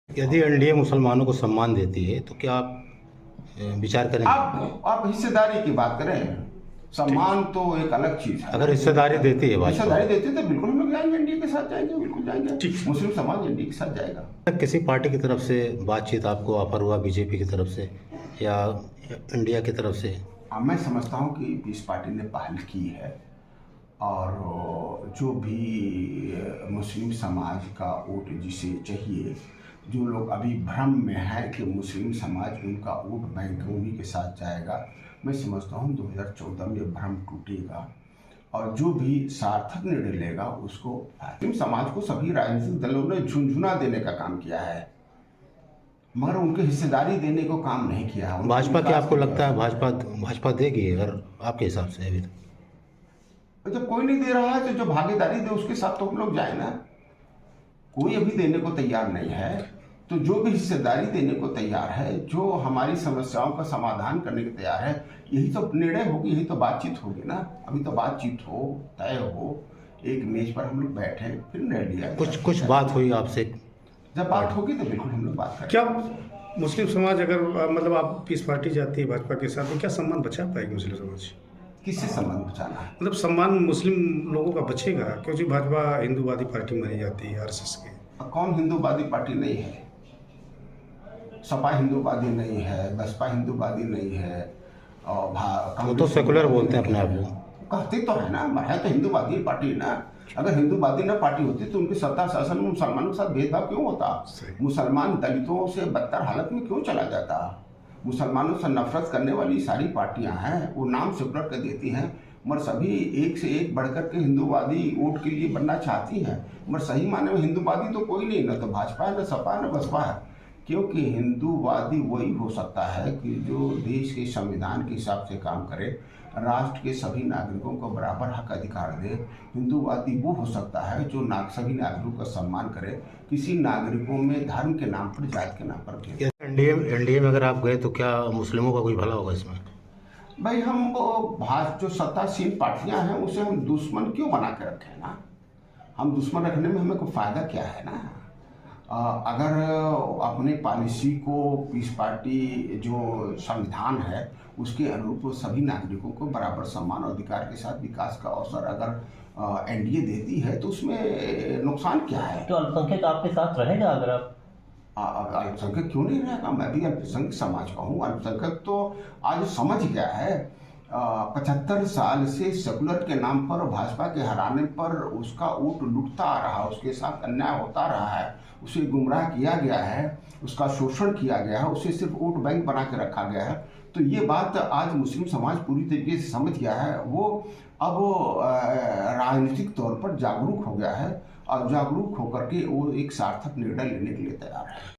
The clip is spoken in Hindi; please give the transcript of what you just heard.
यदि एनडीए मुसलमानों को सम्मान देती है तो क्या आप विचार करेंगे? आप हिस्सेदारी की बात करें। सम्मान तो एक अलग चीज है। अगर हिस्सेदारी देती है भाजपा, हिस्सेदारी देती है तो बिल्कुल हम लोग जाएंगे, एनडीए के साथ जाएंगे, बिल्कुल जाएंगे। मुस्लिम समाज एनडीए के साथ जाएगा। किसी पार्टी की तरफ से बातचीत आपको ऑफर हुआ, बीजेपी की तरफ से या इंडिया की तरफ से? मैं समझता हूँ कि पीस पार्टी ने पहल की है और जो भी मुस्लिम समाज का वोट जिसे चाहिए, जो लोग अभी भ्रम में हैं कि मुस्लिम समाज उनका वोट बैंक उन्हीं के साथ जाएगा, मैं समझता हूँ 2014 में भ्रम टूटेगा और जो भी सार्थक निर्णय लेगा उसको मुस्लिम समाज को सभी राजनीतिक दलों ने झुंझुना देने का काम किया है, मगर उनके हिस्सेदारी देने को काम नहीं किया है। भाजपा क्या आपको लगता है भाजपा देगी अगर आपके हिसाब से? अभी जब कोई नहीं दे रहा है तो जो भागीदारी दे उसके साथ तो हम लोग जाए ना। कोई अभी देने को तैयार नहीं है, तो जो भी हिस्सेदारी देने को तैयार है, जो हमारी समस्याओं का समाधान करने को तैयार है, यही तो निर्णय होगी, यही तो बातचीत होगी ना। अभी तो बातचीत हो, तय हो, एक मेज पर हम लोग बैठे, फिर निर्णय लिया। कुछ बात हुई आपसे? जब बात होगी तो बिल्कुल हम लोग बात करेंगे। क्या मुस्लिम समाज अगर मतलब आप पीस पार्टी जाती है भाजपा के साथ, तो क्या सम्मान बचा पाएगी मुस्लिम समाज? किससे संबंध बचाना है? मतलब सम्मान मुस्लिम लोगों का बचेगा? क्योंकि भाजपा हिंदूवादी पार्टी मानी जाती है आरएसएस की। कौन हिंदूवादी पार्टी नहीं है? सपा हिंदूवादी नहीं है, बसपा हिंदूवादी नहीं है, और वो तो सेकुलर बोलते हैं अपने आप को। कहते तो है ना, है तो हिंदूवादी पार्टी ना। अगर हिंदूवादी ना पार्टी होती तो उनकी सत्ता शासन में मुसलमानों के साथ भेदभाव क्यों होता? मुसलमान दलितों से बदतर हालत में क्यों चला जाता? मुसलमानों से नफरत करने वाली सारी पार्टियां हैं, वो नाम सेकुलर कर देती हैं, मगर सभी एक से एक बढ़कर के हिंदूवादी वोट के लिए बनना चाहती हैं। मगर सही माने में हिंदूवादी तो कोई नहीं, ना तो भाजपा है, ना सपा, ना बसपा है। क्योंकि हिंदूवादी वही हो सकता है कि जो देश के संविधान के हिसाब से काम करे, राष्ट्र के सभी नागरिकों को बराबर हक अधिकार दे। हिंदूवादी वो हो सकता है जो सभी नागरिकों का सम्मान करे, किसी नागरिकों में धर्म के नाम पर, जात के नाम पर भेद। एनडीए में अगर आप गए तो क्या मुस्लिमों का कोई भला होगा इसमें? भाई हम जो सत्तासीन पार्टियां हैं उसे हम दुश्मन क्यों बना के रखें ना? हम दुश्मन रखने में हमें कोई फायदा क्या है ना? अगर अपने पॉलिसी को पीस पार्टी जो संविधान है उसके अनुरूप सभी नागरिकों को बराबर सम्मान और अधिकार के साथ विकास का अवसर अगर एनडीए देती है तो उसमें नुकसान क्या है? तो अल्पसंख्यक आपके साथ रहेगा अगर आप? अल्पसंख्यक क्यों नहीं रहेगा? मैं भी अल्पसंख्यक समाज का हूँ। अल्पसंख्यक तो आज समझ गया है। 75 साल से सेकुलर के नाम पर भाजपा के हराने पर उसका वोट लुटता आ रहा है, उसके साथ अन्याय होता रहा है, उसे गुमराह किया गया है, उसका शोषण किया गया है, उसे सिर्फ वोट बैंक बना के रखा गया है। तो ये बात आज मुस्लिम समाज पूरी तरीके से समझ गया है। वो अब राजनीतिक तौर पर जागरूक हो गया है और जागरूक होकर के वो एक सार्थक निर्णय लेने के लिए तैयार है।